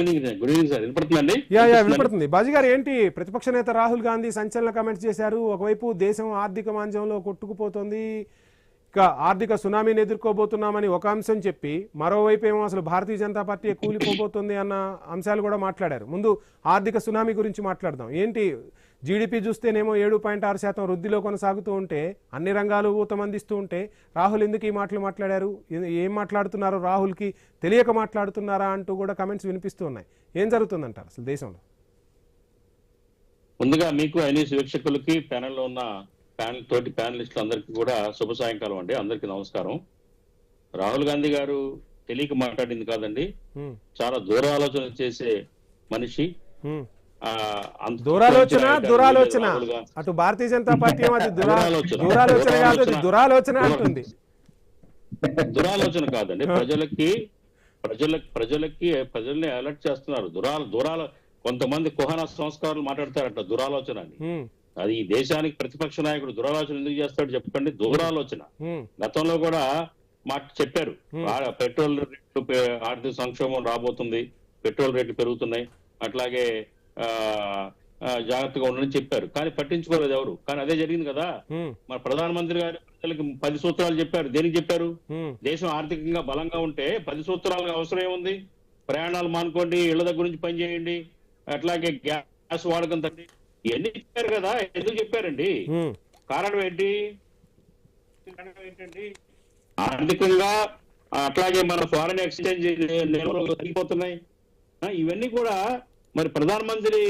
Good evening sir, వినపడుతుందండి? వినపడుతుంది. బాజీ గారు, ఏంటి ప్రతిపక్ష నేత రాహుల్ గాంధీ సంచలన కామెంట్స్ చేశారు. ఒకవైపు దేశం ఆర్థిక మాంద్యంలో కొట్టుకుపోతుంది, ఇక ఆర్థిక సునామీని ఎదుర్కోబోతున్నామని ఒక అంశం చెప్పి, మరోవైపు ఏమో అసలు భారతీయ జనతా పార్టీ కూలిపోబోతుంది అన్న అంశాలు కూడా మాట్లాడారు. ముందు ఆర్థిక సునామీ గురించి మాట్లాడదాం. ఏంటి జీడిపి చూస్తేనేమో 7.6% వృద్ధిలో కొనసాగుతూ ఉంటే, అన్ని రంగాలు ఊతమందిస్తూ ఉంటే, రాహుల్ ఎందుకు ఈ మాటలు మాట్లాడారు, ఏం మాట్లాడుతున్నారు, రాహుల్కి తెలియక మాట్లాడుతున్నారా అంటూ కూడా కమెంట్స్ వినిపిస్తూ ఉన్నాయి. ఏం జరుగుతుందంటారు అసలు దేశంలో? ముందుగా మీకు ఐన్యూస్ వీక్షకులకి, ప్యానెల్లో ఉన్న తోటి ప్యానలిస్టులు అందరికీ కూడా శుభ సాయంకాలం అండి. అందరికీ నమస్కారం. రాహుల్ గాంధీ గారు తెలియక మాట్లాడింది కాదండి, చాలా దూరాలోచన చేసే మనిషి. దురాలోచన అటు భారతీయ జనతా పార్టీ దురాలోచన కాదు, దురాలోచన అంటుంది. దురాలోచన కాదండి, ప్రజల్ని అలర్ట్ చేస్తున్నారు. కొంతమంది కుహన సంస్కారాలు మాట్లాడతారట దురాలోచన అని. అది ఈ దేశానికి ప్రతిపక్ష నాయకుడు దురాలోచన ఎందుకు చేస్తాడు చెప్పండి? దురాలోచన. గతంలో కూడా చెప్పారు, పెట్రోల్ రేట్లు, ఆర్థిక సంక్షోభం రాబోతుంది, పెట్రోల్ రేట్లు పెరుగుతున్నాయి, అట్లాగే జాగ్రత్తగా ఉండని చెప్పారు. కానీ పట్టించుకోలేదు ఎవరు. కానీ అదే జరిగింది కదా. మన ప్రధానమంత్రి గారు ప్రజలకు 10 సూత్రాలు చెప్పారు. దేనికి చెప్పారు? దేశం ఆర్థికంగా బలంగా ఉంటే 10 సూత్రాలకు అవసరం ఏముంది? ప్రయాణాలు మానుకోండి, ఇళ్ల దగ్గర నుంచి పని చేయండి, అట్లాగే గ్యాస్ వాడకం తగ్గి, ఇవన్నీ చెప్పారు కదా. ఎందుకు చెప్పారండి? కారణం ఏంటండి? ఆర్థికంగా అట్లాగే మన ఫారెన్ ఎక్స్చేంజ్ నిల్వలు తగ్గిపోతున్నాయి. ఇవన్నీ కూడా మరి ప్రధానమంత్రి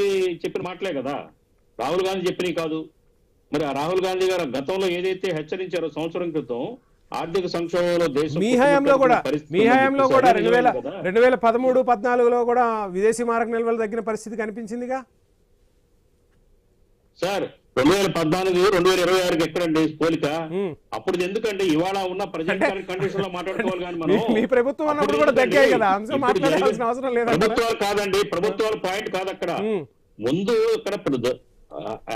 చెప్పిన మాటలే కదా, రాహుల్ గాంధీ చెప్పినవి కాదు. మరి ఆ రాహుల్ గాంధీ గారు గతంలో ఏదైతే హెచ్చరించారో సంవత్సరం క్రితం ఆర్థిక సంక్షోభంలో దేశం, మీ హయాంలో కూడా 2013-14లో కూడా విదేశీ మారక నిల్వలు తగ్గిన పరిస్థితి కనిపించిందిగా సార్. 2014-2026 ఎక్కడండి పోలిక? అప్పుడు ఎందుకండి ఇవాళ ఉన్న ప్రజెంట్ కండిషన్ లో మాట్లాడుకోవాలి. కానీ మనం మీ ప్రభుత్వం అన్నప్పుడు కూడా తగ్గాయి కదా, అంశం మాట్లాడాల్సిన అవసరం లేదు. ప్రభుత్వాలు కాదండి, ప్రభుత్వాల పాయింట్ కాదు అక్కడ. ముందు ఇక్కడ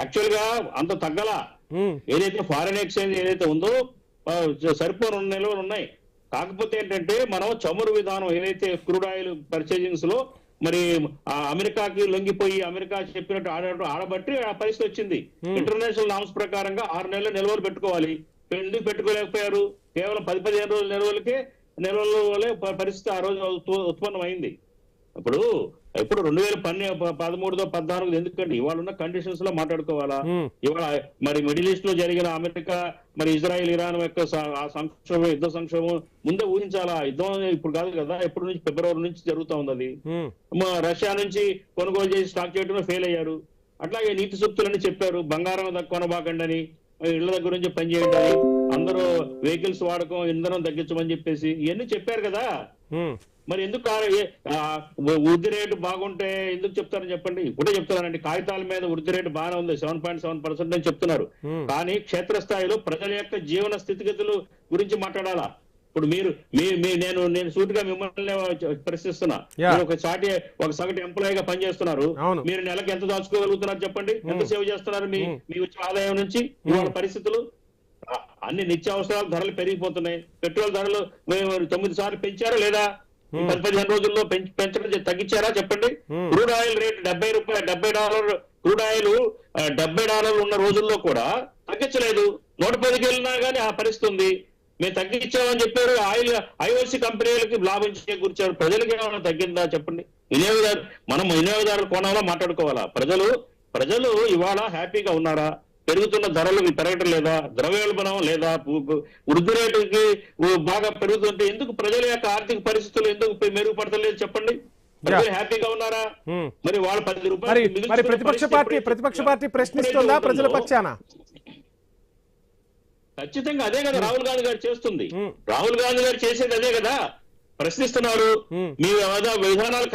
యాక్చువల్ గా అంత తగ్గల. ఏదైతే ఫారెన్ ఎక్స్చేంజ్ ఏదైతే ఉందో సరిపోని నిల్వలు ఉన్నాయి. కాకపోతే ఏంటంటే మనం చమురు విధానం ఏదైతే క్రూడ్ ఆయిల్ పర్చేజింగ్స్ లో మరి అమెరికాకి లొంగిపోయి అమెరికా చెప్పినట్టు ఆడబట్టి ఆ పరిస్థితి వచ్చింది. ఇంటర్నేషనల్ నామ్స్ ప్రకారంగా 6 నెలల నిల్వలు పెట్టుకోవాలి. ఎందుకు పెట్టుకోలేకపోయారు? కేవలం 10-15 రోజుల నిల్వల పరిస్థితి ఆ రోజు ఉత్పన్నం అయింది. ఇప్పుడు 2013-14 ఎందుకంటే ఇవాళ ఉన్న కండిషన్స్ లో మాట్లాడుకోవాలా? ఇవాళ మరి మిడిల్ ఈస్ట్ లో జరిగిన అమెరికా మరి ఇజ్రాయెల్ ఇరాన్ యొక్క సంక్షోభం, యుద్ధ సంక్షోభం ముందే ఊహించాలా? యుద్ధం ఇప్పుడు కాదు కదా, ఎప్పటి నుంచి ఫిబ్రవరి నుంచి జరుగుతా ఉంది. అది రష్యా నుంచి కొనుగోలు చేసి స్టాక్ చేయడంలో ఫెయిల్ అయ్యారు. అట్లాగే నీతి సూక్తులని చెప్పారు, బంగారం కొనబాకండి అని, ఇళ్ల దగ్గర నుంచి పనిచేయండి అని, అందరూ వెహికల్స్ వాడకం, ఇంధనం తగ్గించమని చెప్పేసి ఇవన్నీ చెప్పారు కదా. మరి ఎందుకు వృద్ధి రేటు బాగుంటే ఎందుకు చెప్తారని చెప్పండి? ఇప్పుడే చెప్తున్నారండి, కాగితాల మీద వృద్ధి రేటు బాగానే ఉంది, 7.7% అని చెప్తున్నారు. కానీ క్షేత్రస్థాయిలో ప్రజల యొక్క జీవన స్థితిగతులు గురించి మాట్లాడాలా? ఇప్పుడు నేను సూటిగా మిమ్మల్ని ప్రశ్నిస్తున్నా. ఒక సగటు ఎంప్లాయీగా పనిచేస్తున్నారు, మీరు నెలకు ఎంత దాచుకోగలుగుతున్నారు చెప్పండి? ఎంత సేవ్ చేస్తున్నారు మీ వచ్చే ఆదాయం నుంచి? ఇవాళ పరిస్థితులు అన్ని నిత్యావసరాల ధరలు పెరిగిపోతున్నాయి. పెట్రోల్ ధరలు 9 సార్లు పెంచారా లేదా? 10-15 రోజుల్లో పెంచడం తగ్గించారా చెప్పండి? Crude oil rate $70, crude oil $70 ఉన్న రోజుల్లో కూడా తగ్గించలేదు. 110కి వెళ్ళినా గానీ ఆ పరిస్థితి ఉంది. మేము తగ్గించామని చెప్పారు. ఐఓసి కంపెనీలకి లాభం చేకూర్చారు. ప్రజలకి ఏమైనా తగ్గిందా చెప్పండి? మనం వినియోగదారుల కోణంలో మాట్లాడుకోవాలా? ప్రజలు ఇవాళ హ్యాపీగా ఉన్నారా? పెరుగుతున్న ధరలు పెరగటం లేదా? ద్రవ్యోల్బణం లేదా? వృద్ధి రేటుకి బాగా పెరుగుతుంటే ఎందుకు ప్రజల యొక్క ఆర్థిక పరిస్థితులు ఎందుకు మెరుగుపడతలేదు చెప్పండి? ప్రజలు హ్యాపీగా ఉన్నారా? మరి వాళ్ళు 10 రూపాయలు ప్రతిపక్ష పార్టీ ప్రశ్నిస్తుందా ప్రజల పక్షాన? ఖచ్చితంగా అదే కదా రాహుల్ గాంధీ గారు చేస్తుంది. రాహుల్ గాంధీ గారు చేసేది అదే కదా, ప్రశ్నిస్తున్నారు. మీ విధానాలు